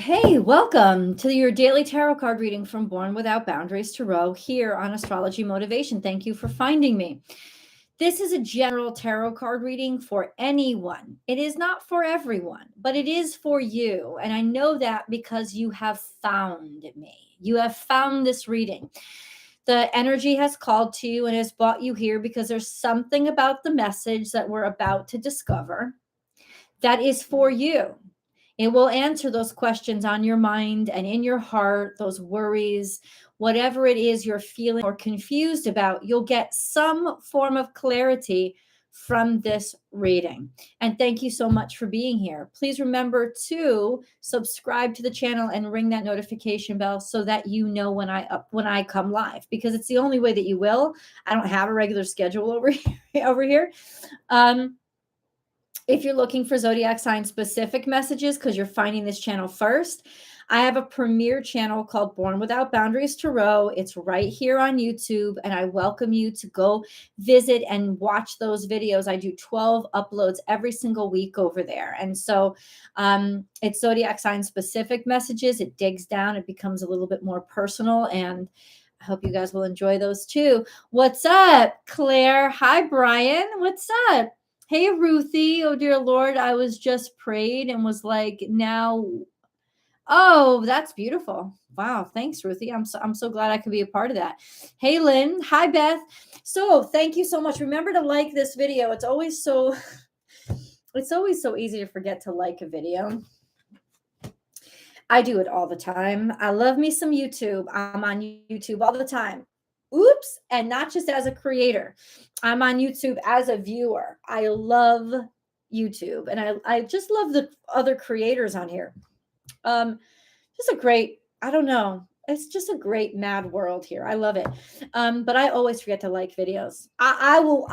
Hey, welcome to your daily tarot card reading from Born Without Boundaries Tarot here on Astrology Motivation. Thank you for finding me. This is a general tarot card reading for anyone. It is not for everyone, but it is for you. And I know that because you have found me. You have found this reading. The energy has called to you and has brought you here because there's something about the message that we're about to discover that is for you. It will answer those questions on your mind and in your heart, those worries, whatever it is you're feeling or confused about. You'll get some form of clarity from this reading. And thank you so much for being here. Please remember to subscribe to the channel and ring that notification bell so that you know when I come live, because it's the only way that you will. I don't have a regular schedule over here. If you're looking for zodiac sign specific messages because you're finding this channel first, I have a premiere channel called Born Without Boundaries Tarot. It's right here on YouTube, and I welcome you to go visit and watch those videos. I do 12 uploads every single week over there. And so it's zodiac sign specific messages. It digs down, it becomes a little bit more personal, and I hope you guys will enjoy those too. What's up, Claire? Hi, Brian. What's up? Hey, Ruthie. Oh, dear Lord. I was just prayed and was like, now. Oh, that's beautiful. Wow. Thanks, Ruthie. I'm so glad I could be a part of that. Hey, Lynn. Hi, Beth. So thank you so much. Remember to like this video. It's always so easy to forget to like a video. I do it all the time. I love me some YouTube. I'm on YouTube all the time. Oops. And not just as a creator. I'm on YouTube as a viewer. I love YouTube. And I just love the other creators on here. Just a great, I don't know. It's just a great mad world here. I love it. But I always forget to like videos. I will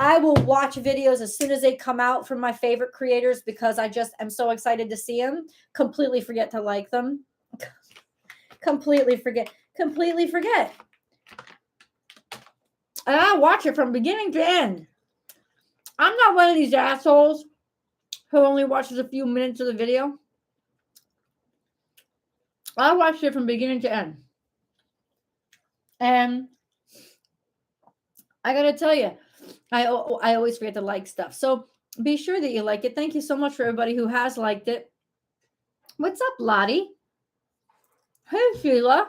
watch videos as soon as they come out from my favorite creators because I just am so excited to see them. Completely forget to like them. Completely forget. And I watch it from beginning to end. I'm not one of these assholes who only watches a few minutes of the video. I watched it from beginning to end. And I got to tell you, I always forget to like stuff. So be sure that you like it. Thank you so much for everybody who has liked it. What's up, Lottie? Hey, Sheila.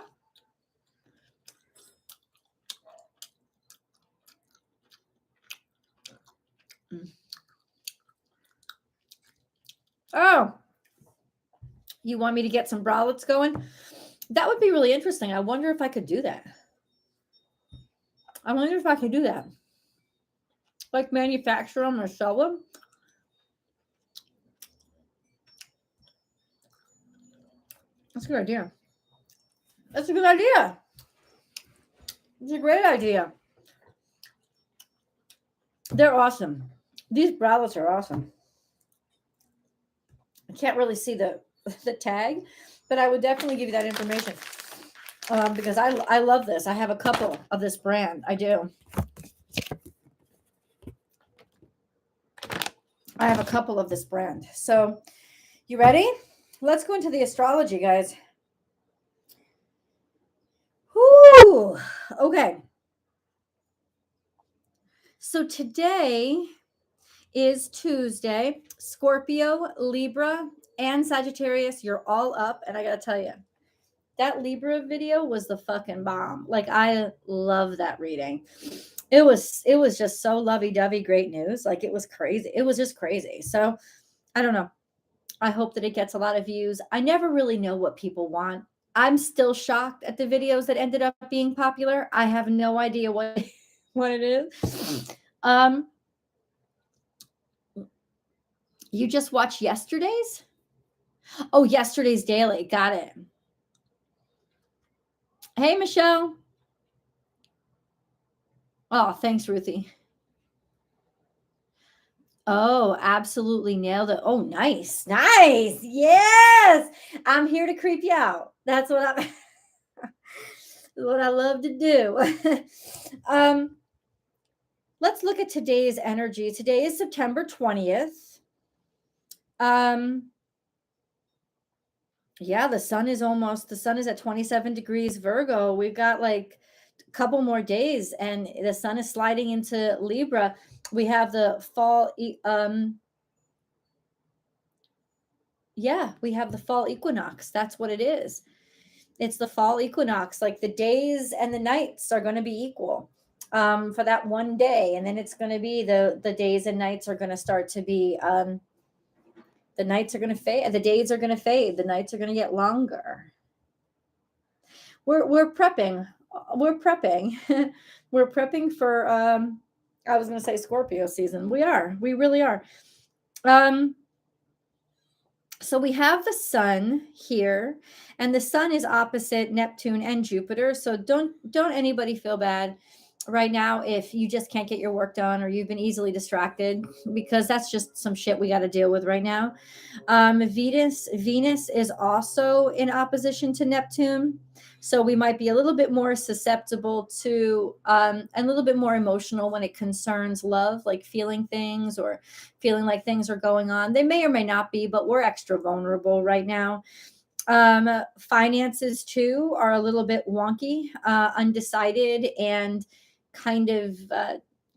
Oh, you want me to get some bralettes going? That would be really interesting. I wonder if I could do that. Like manufacture them or sell them. That's a good idea. It's a great idea. They're awesome. These bralettes are awesome. I can't really see the tag, but I would definitely give you that information because I love this. I have a couple of this brand. I do. I have a couple of this brand. So you ready? Let's go into the astrology, guys. Whoo! Okay. So today is Tuesday. Scorpio, Libra, and Sagittarius, you're all up. And I got to tell you, that Libra video was the fucking bomb. Like, I love that reading. It was just so lovey-dovey, great news. Like, it was crazy. It was just crazy. So I don't know. I hope that it gets a lot of views. I never really know what people want. I'm still shocked at the videos that ended up being popular. I have no idea what it is. You just watched yesterday's? Oh, yesterday's daily. Got it. Hey, Michelle. Oh, thanks, Ruthie. Oh, absolutely nailed it. Oh, nice. Yes. I'm here to creep you out. That's what I'm what I love to do. Let's look at today's energy. Today is September 20th. Yeah, the sun is at 27 degrees Virgo. We've got like a couple more days and the sun is sliding into Libra. We have the yeah, we have the fall equinox. That's what it is. It's the fall equinox. Like the days and the nights are going to be equal for that one day, and then it's going to be the days and nights are going to start to be the nights are going to fade. The days are going to fade. The nights are going to get longer. We're prepping. We're prepping. We're prepping for. I was going to say Scorpio season. We are. We really are. Um, So we have the sun here, and the sun is opposite Neptune and Jupiter. So don't anybody feel bad right now if you just can't get your work done or you've been easily distracted, because that's just some shit we got to deal with right now. Venus is also in opposition to Neptune. So we might be a little bit more susceptible to and a little bit more emotional when it concerns love, like feeling things or feeling like things are going on. They may or may not be, but we're extra vulnerable right now. Finances too are a little bit wonky, undecided, and kind of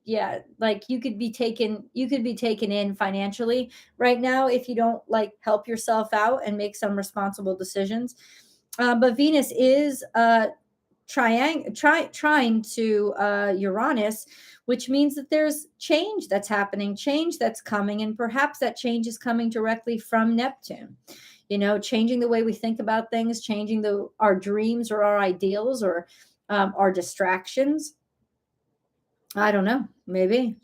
yeah, like you could be taken in financially right now if you don't like help yourself out and make some responsible decisions. But Venus is trying to Uranus, which means that there's change that's happening, change that's coming, and perhaps that change is coming directly from Neptune. You know, changing the way we think about things, changing our dreams or our ideals or our distractions. I don't know, maybe.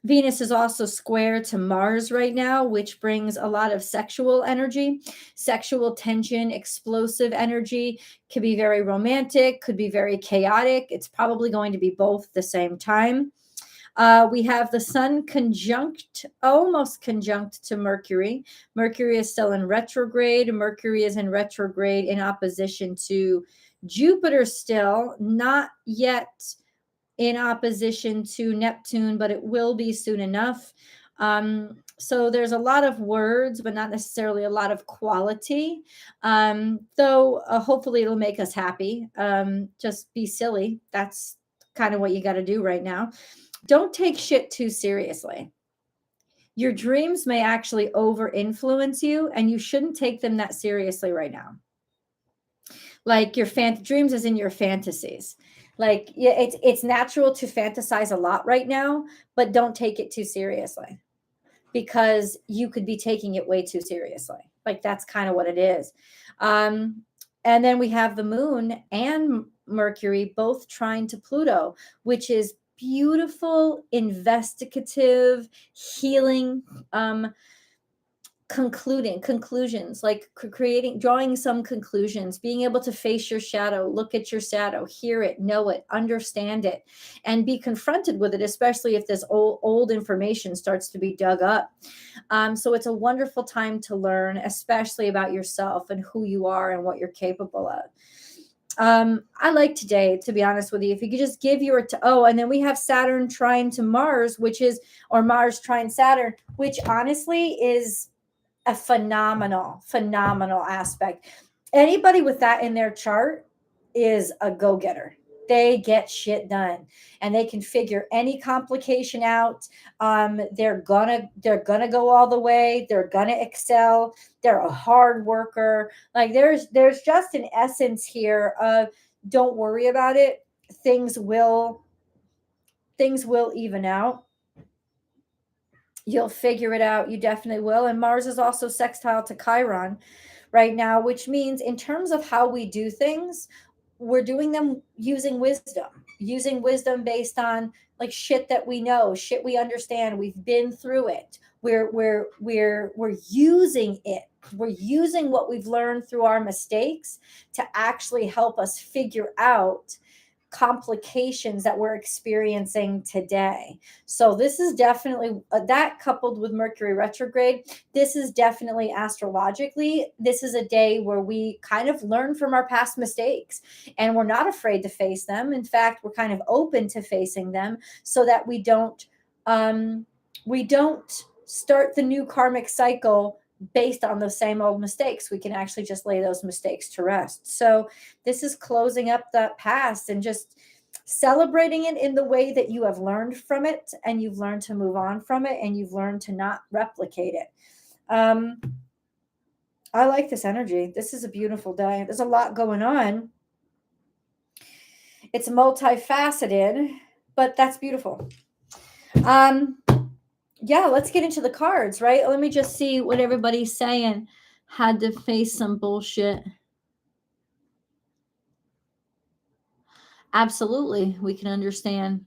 Venus is also square to Mars right now, which brings a lot of sexual energy, sexual tension, explosive energy. Could be very romantic, could be very chaotic. It's probably going to be both at the same time. We have the sun almost conjunct to Mercury. Mercury is still in retrograde. Mercury is in retrograde in opposition to Jupiter, still not yet in opposition to Neptune, but it will be soon enough. So there's a lot of words, but not necessarily a lot of quality. Though hopefully it'll make us happy. Just be silly. That's kind of what you got to do right now. Don't take shit too seriously. Your dreams may actually over influence you, and you shouldn't take them that seriously right now. Like your dreams is in your fantasies. Like, yeah, it's natural to fantasize a lot right now, but don't take it too seriously, because you could be taking it way too seriously. Like that's kind of what it is. And then we have the moon and Mercury both trying to Pluto, which is beautiful, investigative, healing, conclusions, like drawing some conclusions, being able to face your shadow, look at your shadow, hear it, know it, understand it, and be confronted with it, especially if this old information starts to be dug up. So it's a wonderful time to learn, especially about yourself and who you are and what you're capable of. I like today, to be honest with you, if you could just give your and then we have Saturn trine to Mars, or Mars trine Saturn, which honestly is a phenomenal aspect. Anybody with that in their chart is a go-getter. They get shit done and they can figure any complication out. They're gonna go all the way. They're gonna excel. They're a hard worker. Like there's just an essence here of don't worry about it. Things will even out. You'll figure it out. You definitely will. And Mars is also sextile to Chiron right now, which means in terms of how we do things, we're doing them using wisdom based on like shit that we know, shit we understand. We've been through it. We're using it. We're using what we've learned through our mistakes to actually help us figure out complications that we're experiencing today. So this is definitely that, coupled with Mercury retrograde, this is definitely astrologically, this is a day where we kind of learn from our past mistakes and we're not afraid to face them. In fact, we're kind of open to facing them so that we don't start the new karmic cycle based on those same old mistakes. We can actually just lay those mistakes to rest. So this is closing up that past and just celebrating it in the way that you have learned from it, and you've learned to move on from it, and you've learned to not replicate it. I like this energy. This is a beautiful day. There's a lot going on. It's multifaceted, but that's beautiful. Yeah, let's get into the cards, right? Let me just see what everybody's saying. Had to face some bullshit. Absolutely, we can understand.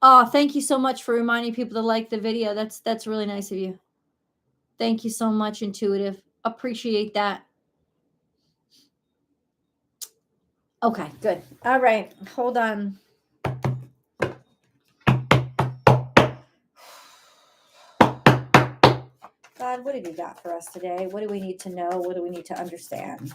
Oh, thank you so much for reminding people to like the video. That's really nice of you. Thank you so much, Intuitive. Appreciate that. Okay, good. All right, hold on. God, what have you got for us today? What do we need to know? What do we need to understand?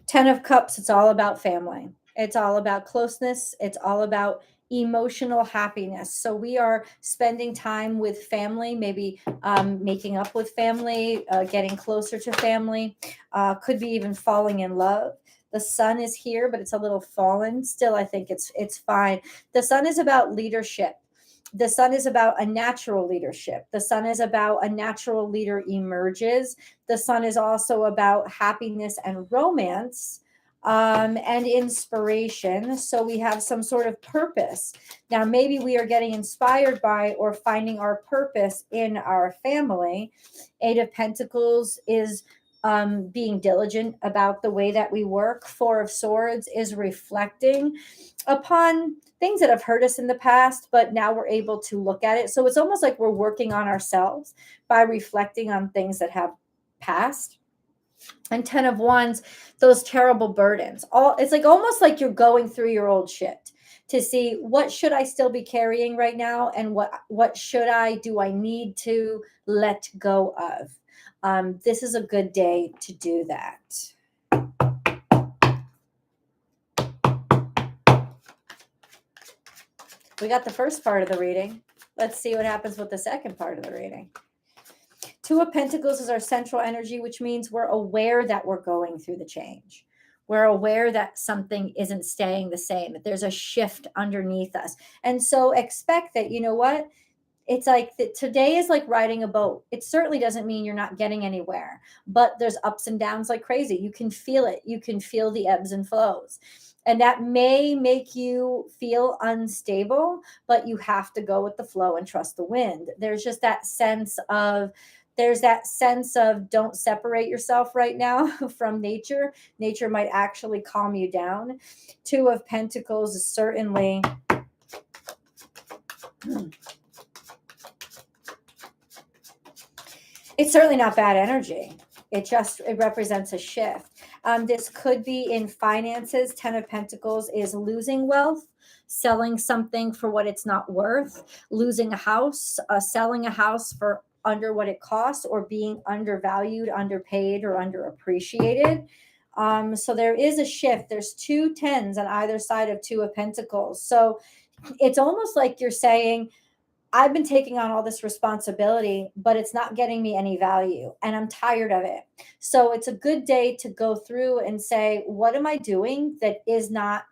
Ten of Cups, it's all about family. It's all about closeness. It's all about emotional happiness. So we are spending time with family, maybe making up with family, getting closer to family, could be even falling in love. The sun is here, but it's a little fallen. Still, I think it's fine. The sun is about leadership. The sun is about a natural leadership. The sun is about a natural leader emerges. The sun is also about happiness and romance and inspiration. So we have some sort of purpose. Now, maybe we are getting inspired by or finding our purpose in our family. Eight of Pentacles is being diligent about the way that we work. Four of Swords is reflecting upon things that have hurt us in the past, but now we're able to look at it. So it's almost like we're working on ourselves by reflecting on things that have passed. And 10 of Wands, those terrible burdens. It's like almost like you're going through your old shit to see what should I still be carrying right now, and what do I need to let go of. This is a good day to do that. We got the first part of the reading. Let's see what happens with the second part of the reading. Two of Pentacles is our central energy, which means we're aware that we're going through the change. We're aware that something isn't staying the same, that there's a shift underneath us. And so expect that, you know what? It's like today is like riding a boat. It certainly doesn't mean you're not getting anywhere, but there's ups and downs like crazy. You can feel it. You can feel the ebbs and flows. And that may make you feel unstable, but you have to go with the flow and trust the wind. There's that sense of don't separate yourself right now from nature. Nature might actually calm you down. Two of Pentacles is certainly it's certainly not bad energy. It represents a shift. This could be in finances. 10 of Pentacles is losing wealth, selling something for what it's not worth, losing a house, selling a house for under what it costs, or being undervalued, underpaid, or underappreciated. So there is a shift. There's 2 10s on either side of 2 of Pentacles. So it's almost like you're saying, I've been taking on all this responsibility, but it's not getting me any value, and I'm tired of it. So it's a good day to go through and say, what am I doing that is not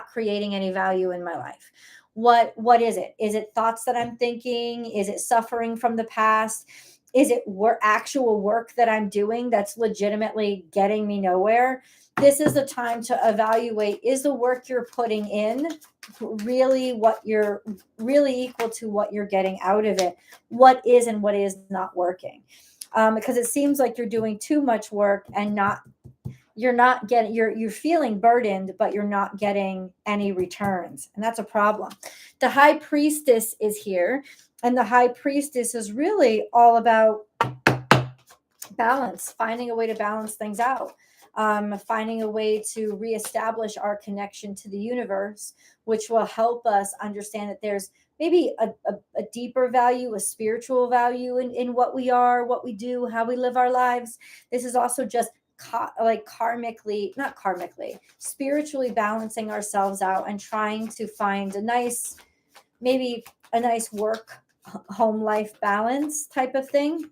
creating any value in my life? What is it? Is it thoughts that I'm thinking? Is it suffering from the past? Is it actual work that I'm doing that's legitimately getting me nowhere? This is the time to evaluate, is the work you're putting in really equal to what you're getting out of it? What is and what is not working? Because it seems like you're doing too much work and you're feeling burdened, but you're not getting any returns. And that's a problem. The High Priestess is here. And the High Priestess is really all about balance, finding a way to balance things out. Finding a way to reestablish our connection to the universe, which will help us understand that there's maybe a deeper value, a spiritual value in what we are, what we do, how we live our lives. This is also just spiritually balancing ourselves out and trying to find maybe a nice work home life balance type of thing.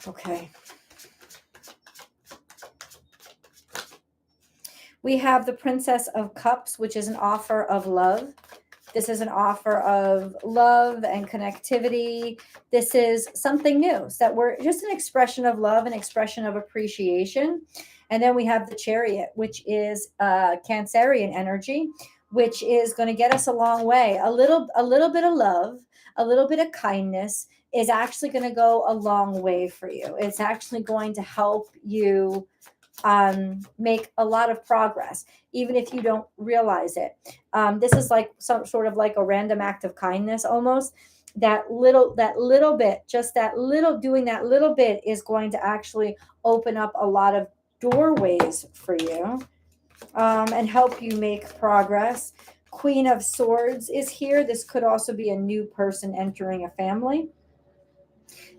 Okay. We have the Princess of Cups, which is an offer of love. This is an offer of love and connectivity. This is something new. So that we're just an expression of love, an expression of appreciation. And then we have the Chariot, which is Cancerian energy, which is going to get us a long way. A little bit of love, a little bit of kindness is actually going to go a long way for you. It's actually going to help you make a lot of progress, even if you don't realize it. This is like some sort of like a random act of kindness almost. That little bit, just that little, doing that little bit is going to actually open up a lot of doorways for you and help you make progress. Queen of Swords is here. This could also be a new person entering a family.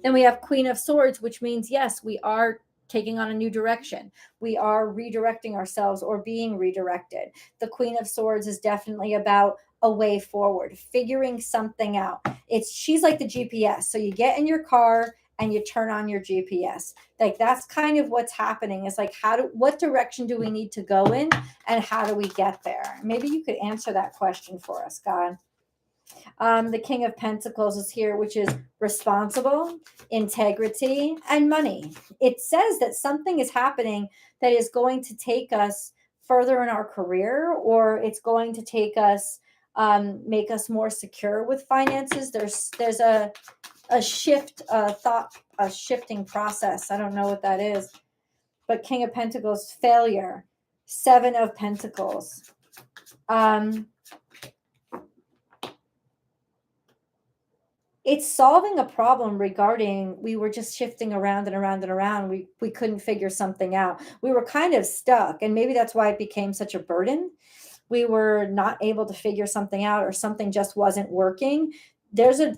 Then we have Queen of Swords, which means, yes, we are taking on a new direction. We are redirecting ourselves or being redirected. The Queen of Swords is definitely about a way forward, figuring something out. She's like the GPS. So you get in your car and you turn on your GPS. Like that's kind of what's happening. Is like, what direction do we need to go in and how do we get there? Maybe you could answer that question for us, God. The King of Pentacles is here, which is responsible, integrity, and money. It says that something is happening that is going to take us further in our career, or it's going to take us, make us more secure with finances. There's a shift, a shifting process. I don't know what that is, but King of Pentacles, failure. Seven of Pentacles. It's solving a problem regarding, we were just shifting around and around and around. We couldn't figure something out. We were kind of stuck, and maybe that's why it became such a burden. We were not able to figure something out, or something just wasn't working. There's a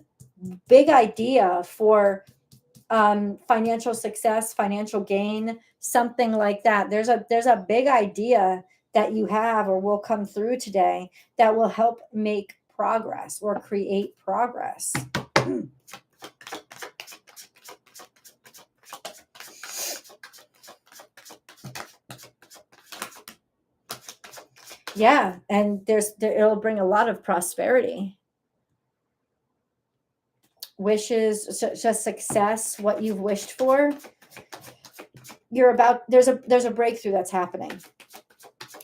big idea for financial success, financial gain, something like that. There's a big idea that you have or will come through today that will help make progress or create progress. Yeah, and it'll bring a lot of prosperity. Wishes, just success, what you've wished for. There's a breakthrough that's happening.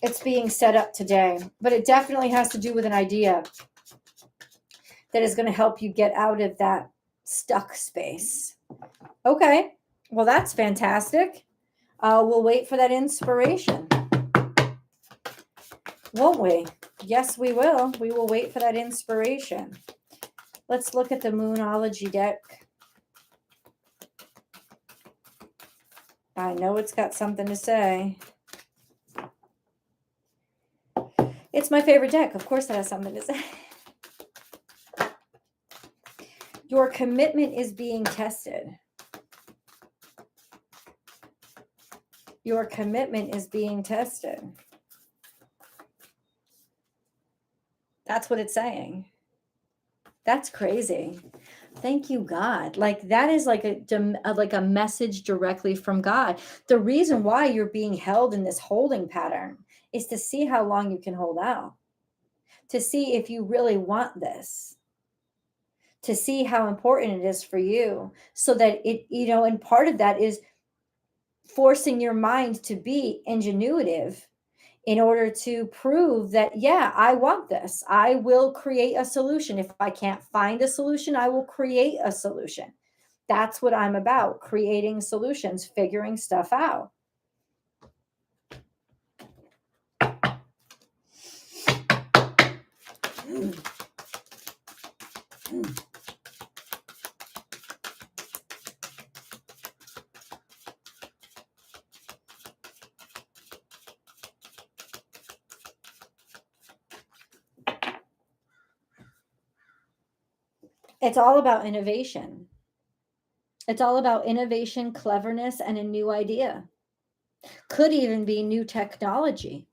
It's being set up today, but it definitely has to do with an idea that is going to help you get out of that stuck space. Okay, well, that's fantastic. We'll wait for that inspiration. Won't we? Yes, we will. We will wait for that inspiration. Let's look at the Moonology deck. I know it's got something to say. It's my favorite deck. Of course it has something to say. Your commitment is being tested. Your commitment is being tested. That's what it's saying. That's crazy. Thank you, God. Like that is like a message directly from God. The reason why you're being held in this holding pattern is to see how long you can hold out, to see if you really want this, to see how important it is for you, so that it, and part of that is forcing your mind to be ingenuitive in order to prove that, yeah, I want this. I will create a solution. If I can't find a solution, I will create a solution. That's what I'm about, creating solutions, figuring stuff out. It's all about innovation. It's all about innovation, cleverness, and a new idea. Could even be new technology.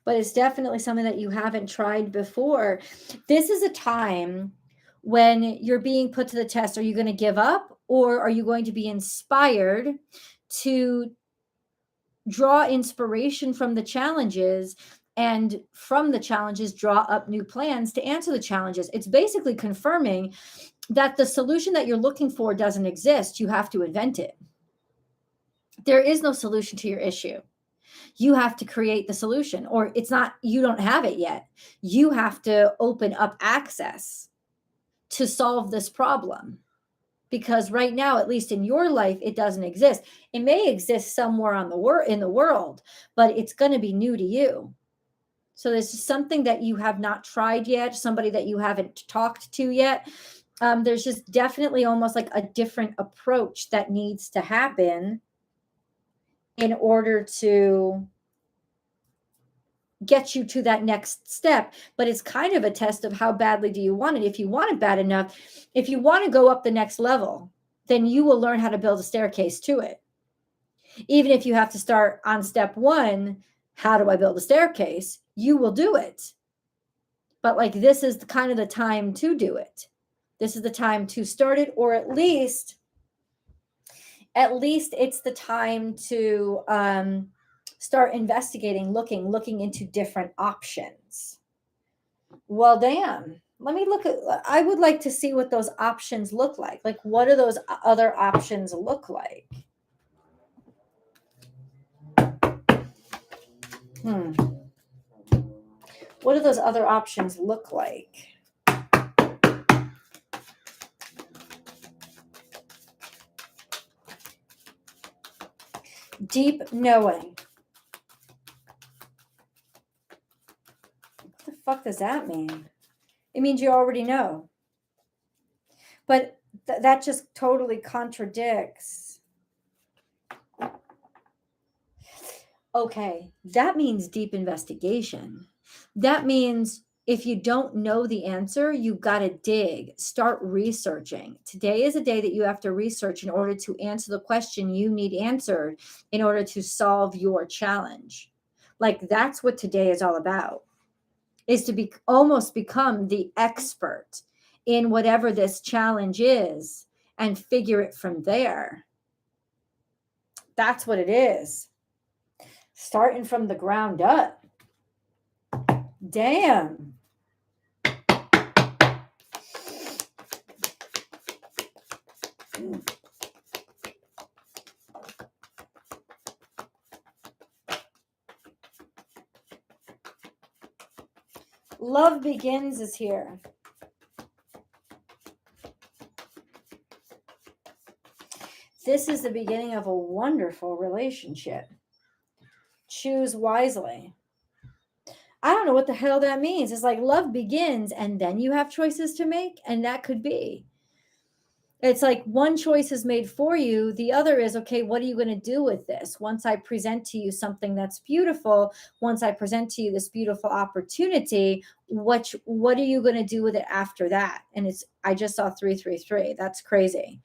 But it's definitely something that you haven't tried before. This is a time when you're being put to the test. Are you going to give up, or are you going to be inspired to draw inspiration from the challenges, and from the challenges draw up new plans to answer the challenges? It's basically confirming that the solution that you're looking for doesn't exist. You have to invent it. There is no solution to your issue. You have to create the solution, or it's not, you don't have it yet. You have to open up access to solve this problem, because right now, at least in your life, it doesn't exist. It may exist somewhere on in the world, but it's going to be new to you. So this is something that you have not tried yet, somebody that you haven't talked to yet. There's just definitely almost like a different approach that needs to happen in order to get you to that next step. But it's kind of a test of how badly do you want it. If you want it bad enough, if you want to go up the next level, then you will learn how to build a staircase to it. Even if you have to start on step one, how do I build a staircase? You will do it. But like, this is kind of the time to do it. This is the time to start it, or at least it's the time to start investigating, looking into different options. Well, damn. Let me look at, I would like to see what those options look like. Like, what do those other options look like? What do those other options look like? Deep knowing. What the fuck does that mean? It means you already know. But that just totally contradicts. Okay, that means deep investigation. That means if you don't know the answer, you got to dig, start researching. Today is a day that you have to research in order to answer the question you need answered in order to solve your challenge. Like, that's what today is all about, is to be almost become the expert in whatever this challenge is and figure it from there. That's what it is. Starting from the ground up. Damn. Love begins is here. This is the beginning of a wonderful relationship. Choose wisely. I don't know what the hell that means. It's like love begins and then you have choices to make, and that could be. It's like one choice is made for you. The other is, okay, what are you going to do with this? Once I present to you something that's beautiful, once I present to you this beautiful opportunity, what are you going to do with it after that? And I just saw 333. That's crazy.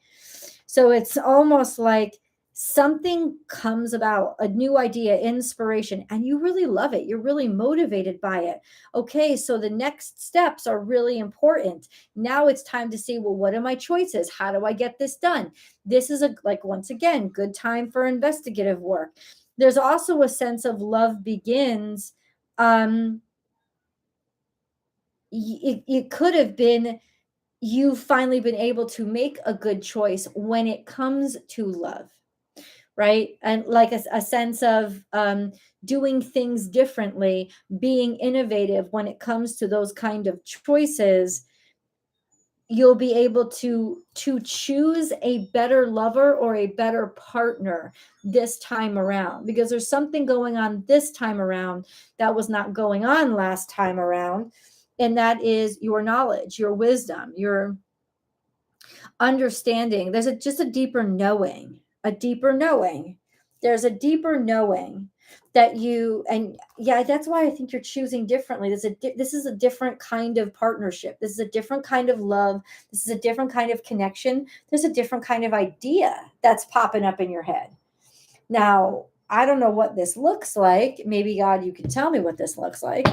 So it's almost like something comes about, a new idea, inspiration, and you really love it. You're really motivated by it. Okay, so the next steps are really important. Now it's time to see, well, what are my choices? How do I get this done? This is once again, good time for investigative work. There's also a sense of love begins. It could have been you've finally been able to make a good choice when it comes to love, right? And like a sense of doing things differently, being innovative when it comes to those kind of choices. You'll be able to choose a better lover or a better partner this time around, because there's something going on this time around that was not going on last time around. And that is your knowledge, your wisdom, your understanding. There's just a deeper knowing, There's a deeper knowing that you, and yeah, that's why I think you're choosing differently. This is a different kind of partnership. This is a different kind of love. This is a different kind of connection. There's a different kind of idea that's popping up in your head. Now, I don't know what this looks like. Maybe, God, you can tell me what this looks like.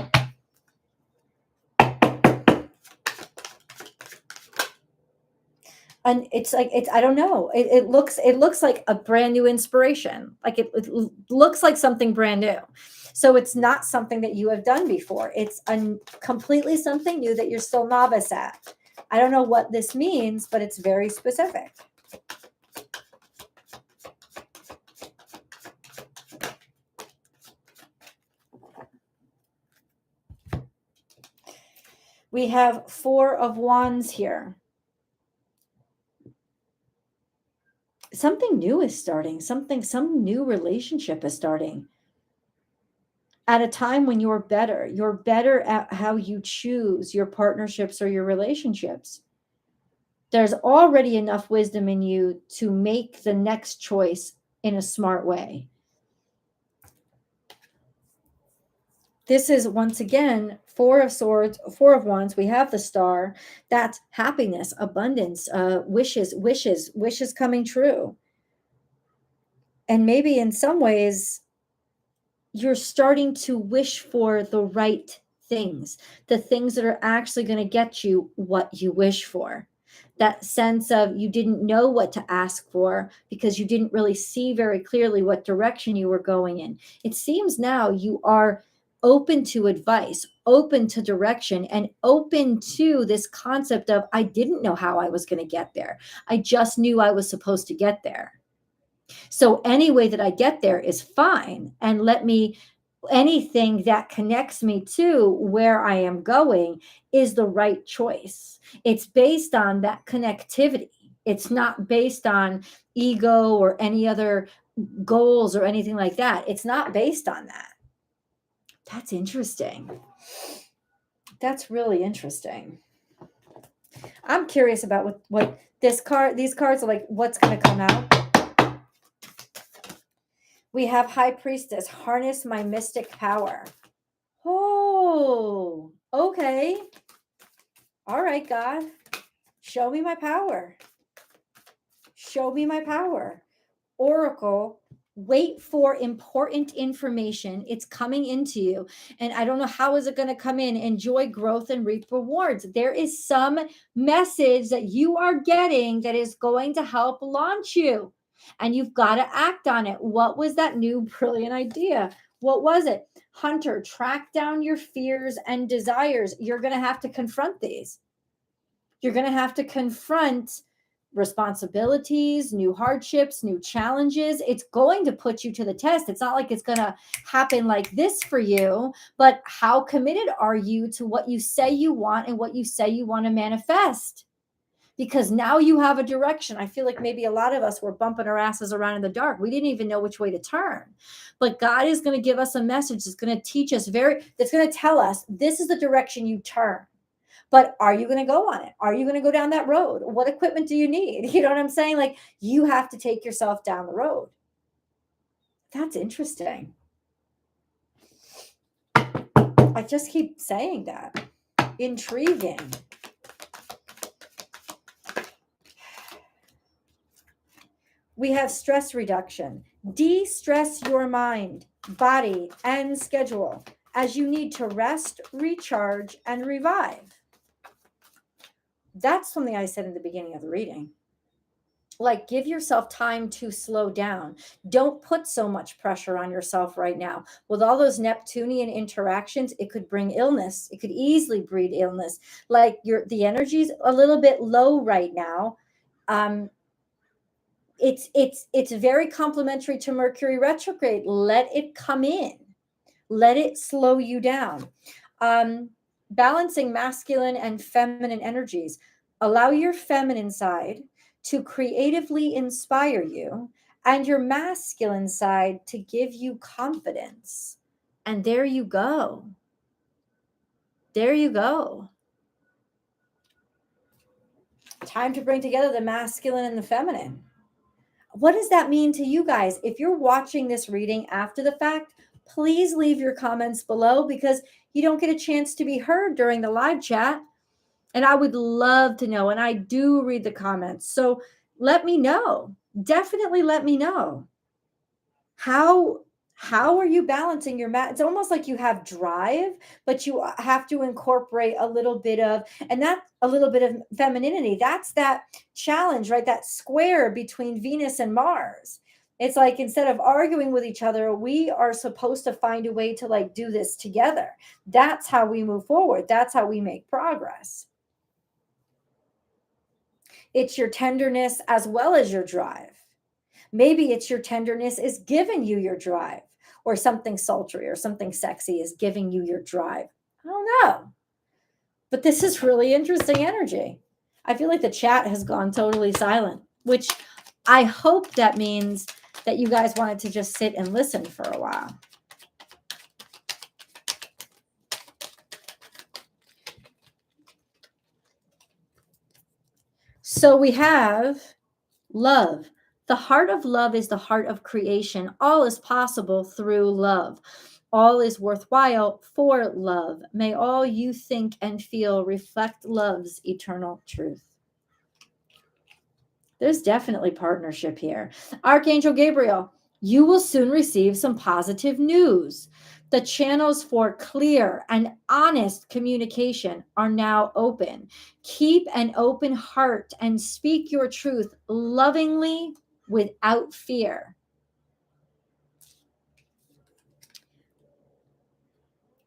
And it's like, I don't know. It looks like a brand new inspiration. Like it looks like something brand new. So it's not something that you have done before. It's completely something new that you're still novice at. I don't know what this means, but it's very specific. We have 4 of Wands here. Something new is starting. Some new relationship is starting. At a time when you're better at how you choose your partnerships or your relationships. There's already enough wisdom in you to make the next choice in a smart way. This is, once again, 4 of Swords, 4 of Wands. We have the Star. That's happiness, abundance, wishes coming true. And maybe in some ways, you're starting to wish for the right things, the things that are actually going to get you what you wish for. That sense of you didn't know what to ask for because you didn't really see very clearly what direction you were going in. It seems now you are open to advice, open to direction, and open to this concept of, I didn't know how I was going to get there. I just knew I was supposed to get there. So any way that I get there is fine. And anything that connects me to where I am going is the right choice. It's based on that connectivity. It's not based on ego or any other goals or anything like that. It's not based on that. That's interesting. That's really interesting. I'm curious about what these cards are like, what's going to come out. We have High Priestess, harness my mystic power. Oh, okay. All right, God. Show me my power. Show me my power. Oracle, wait for important information. It's coming into you. And I don't know how is it going to come in. Enjoy growth and reap rewards. There is some message that you are getting that is going to help launch you. And you've got to act on it. What was that new brilliant idea? What was it? Hunter, track down your fears and desires. You're going to have to confront these. You're going to have to confront responsibilities, new hardships, new challenges. It's going to put you to the test. It's not like it's going to happen like this for you, but how committed are you to what you say you want and what you say you want to manifest? Because now you have a direction. I feel like maybe a lot of us were bumping our asses around in the dark. We didn't even know which way to turn. But God is going to give us a message that's going to teach us that's going to tell us this is the direction you turn. But are you going to go on it? Are you going to go down that road? What equipment do you need? You know what I'm saying? Like, you have to take yourself down the road. That's interesting. I just keep saying that. Intriguing. We have stress reduction. De-stress your mind, body, and schedule as you need to rest, recharge, and revive. That's something I said in the beginning of the reading. Like, give yourself time to slow down. Don't put so much pressure on yourself right now. With all those Neptunian interactions, it could bring illness. It could easily breed illness. Like, the energy's a little bit low right now. It's very complementary to Mercury retrograde. Let it come in. Let it slow you down. Balancing masculine and feminine energies. Allow your feminine side to creatively inspire you and your masculine side to give you confidence. And there you go. There you go. Time to bring together the masculine and the feminine. What does that mean to you guys? If you're watching this reading after the fact, please leave your comments below because you don't get a chance to be heard during the live chat. And I would love to know. And I do read the comments. So let me know. Definitely let me know. How are you balancing your mat? It's almost like you have drive, but you have to incorporate a little bit of, and that a little bit of femininity. That's that challenge, right? That square between Venus and Mars. It's like instead of arguing with each other, we are supposed to find a way to like do this together. That's how we move forward. That's how we make progress. It's your tenderness as well as your drive. Maybe it's your tenderness is giving you your drive, or something sultry or something sexy is giving you your drive. I don't know. But this is really interesting energy. I feel like the chat has gone totally silent, which I hope that means that you guys wanted to just sit and listen for a while. So we have love. The heart of love is the heart of creation. All is possible through love. All is worthwhile for love. May all you think and feel reflect love's eternal truth. There's definitely partnership here. Archangel Gabriel, you will soon receive some positive news. The channels for clear and honest communication are now open. Keep an open heart and speak your truth lovingly without fear.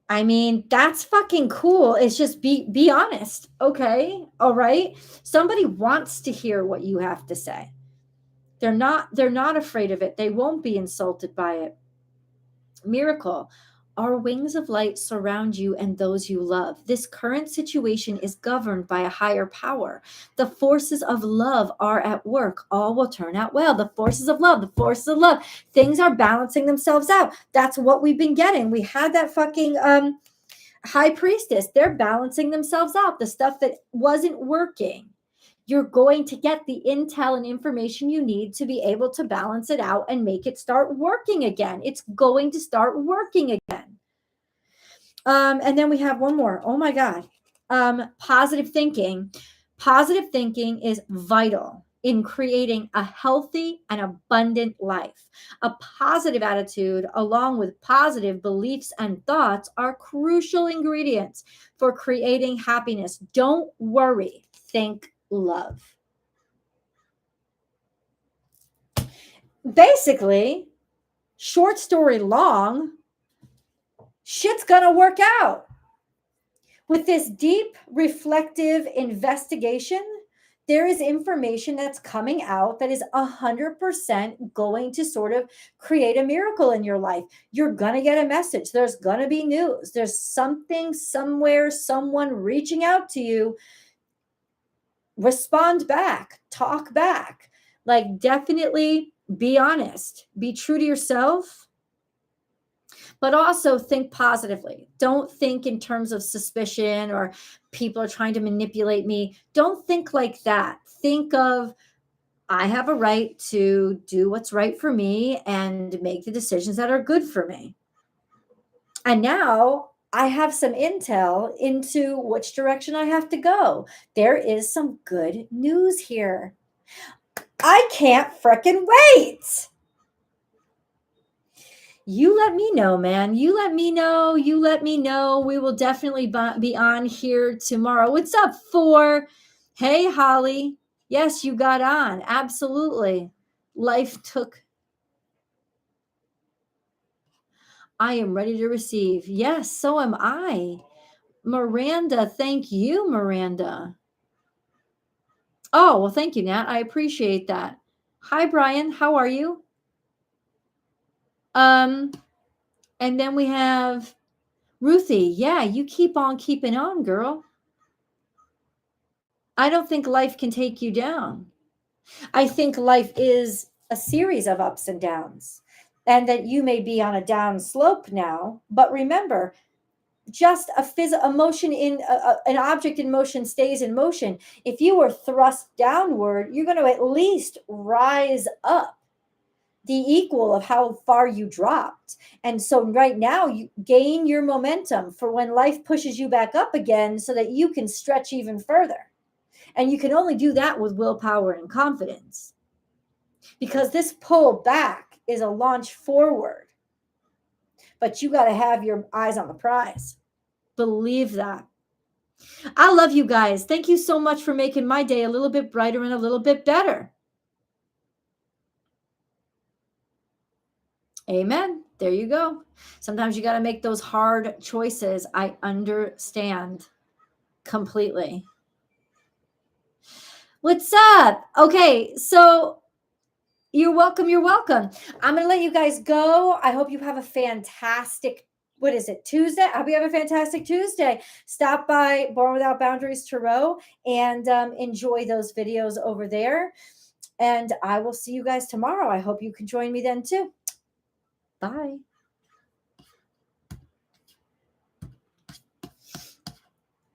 I mean, that's fucking cool. It's just be honest. Okay. All right. Somebody wants to hear what you have to say. They're not afraid of it. They won't be insulted by it. Miracle. Our wings of light surround you and those you love. This current situation is governed by a higher power. The forces of love are at work. All will turn out well. The forces of love, the forces of love. Things are balancing themselves out. That's what we've been getting. We had that fucking high priestess. They're balancing themselves out. The stuff that wasn't working. You're going to get the intel and information you need to be able to balance it out and make it start working again. It's going to start working again. And then we have one more. Oh my God. Positive thinking. Positive thinking is vital in creating a healthy and abundant life. A positive attitude, along with positive beliefs and thoughts, are crucial ingredients for creating happiness. Don't worry. Think love. Basically, short story long, shit's gonna work out. With this deep, reflective investigation, there is information that's coming out that is 100% going to sort of create a miracle in your life. You're going to get a message. There's going to be news. There's something, somewhere, someone reaching out to you. Respond back, talk back. Like, definitely be honest, be true to yourself, but also think positively. Don't think in terms of suspicion or people are trying to manipulate me. Don't think like that. Think of, I have a right to do what's right for me and make the decisions that are good for me. And now I have some intel into which direction I have to go. There is some good news here. I can't frickin' wait. You let me know, man. You let me know. You let me know. We will definitely be on here tomorrow. What's up, Four? Hey, Holly. Yes, you got on. Absolutely. Life took. I am ready to receive. Yes, so am I. Miranda, thank you, Miranda. Oh, well, thank you, Nat. I appreciate that. Hi, Brian. How are you? And then we have Ruthie. Yeah, you keep on keeping on, girl. I don't think life can take you down. I think life is a series of ups and downs, and that you may be on a down slope now. But remember, just a motion in an object in motion stays in motion. If you were thrust downward, you're going to at least rise up. the equal of how far you dropped. And so right now you gain your momentum for when life pushes you back up again so that you can stretch even further. And you can only do that with willpower and confidence, because this pull back is a launch forward. But you got to have your eyes on the prize. Believe that. I love you guys. Thank you so much for making my day a little bit brighter and a little bit better. Amen. There you go. Sometimes you got to make those hard choices. I understand completely. What's up? Okay, so you're welcome. You're welcome. I'm going to let you guys go. I hope you have a fantastic, what is it, Tuesday? I hope you have a fantastic Tuesday. Stop by Born Without Boundaries Tarot and enjoy those videos over there. And I will see you guys tomorrow. I hope you can join me then too. Bye.